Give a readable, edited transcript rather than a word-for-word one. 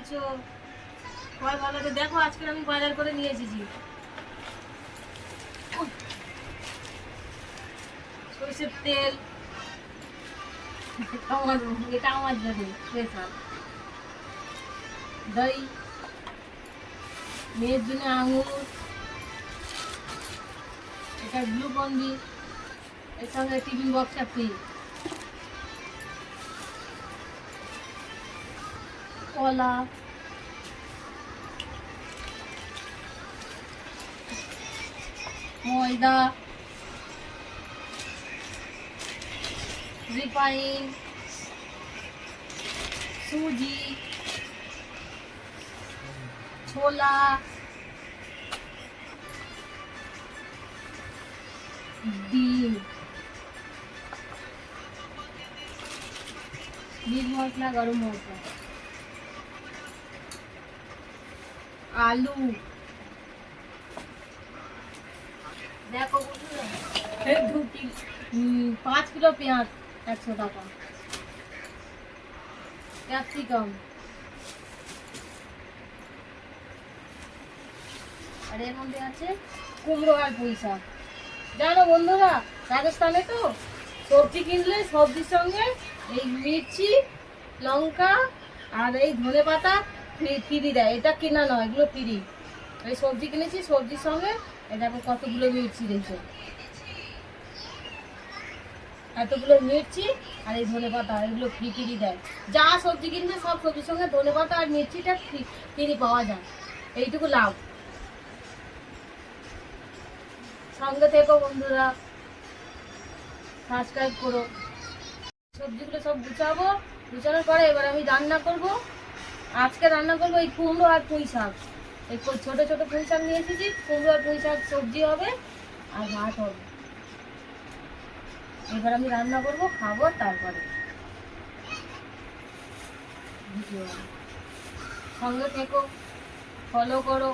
আছো? সবাই ভালো আছে? দেখো আজকে আমি বাজার করে নিয়ে এসেছি সরষের তেল, এটা আমার জন্য স্পেশাল, দই, মেয়ের জন্য আঙুর, এটা গ্লুকন ডি, এর সঙ্গে টিফিন বক্সটা ফ্রি, কলা, ময়দা, রিফাইন, সুজি, ছোলা, ডিম, মিট মশলা, গরম মশলা, আলু, দেখো 5 কিলো পেঁয়াজ 100 টাকা, ক্যাপসিকাম, আর এর মধ্যে আছে কুমড়ো আর পুঁই শাক। জানো বন্ধুরা, রাজস্থানে তো সবজি কিনলে সবজির সঙ্গে এই মির্চি, লঙ্কা আর এই ধনে পাতা ফ্রি দেয়। এটা কেনা নয়, এগুলো ফ্রি। এই সবজি কিনেছি, সবজির সঙ্গে এই দেখো কতগুলো মির্চি দিয়েছে, এতগুলো মির্চি আর এই ধনে পাতা, এগুলো ফ্রি দেয়। যা সবজি কিনবে সব সবজির সঙ্গে ধনে পাতা আর মির্চিটা ফ্রি পাওয়া যায়। এইটুকু লাভ। সঙ্গে থেকো বন্ধুরা, সাবস্ক্রাইব করো। সবজিগুলো সব গুছাবো, গুছানোর পরে এবার আমি রান্না করব। আজকে রান্না করবো এই কুমড়ো আর পুঁই শাক। এই ছোট ছোট পুঁই শাক নিয়ে এসেছি, কুমড়ো আর পুঁই শাক সবজি হবে আর ভাত হবে। এবার আমি রান্না করব, খাবো, তারপরে ভিডিও। সঙ্গে থেকো, ফলো করো।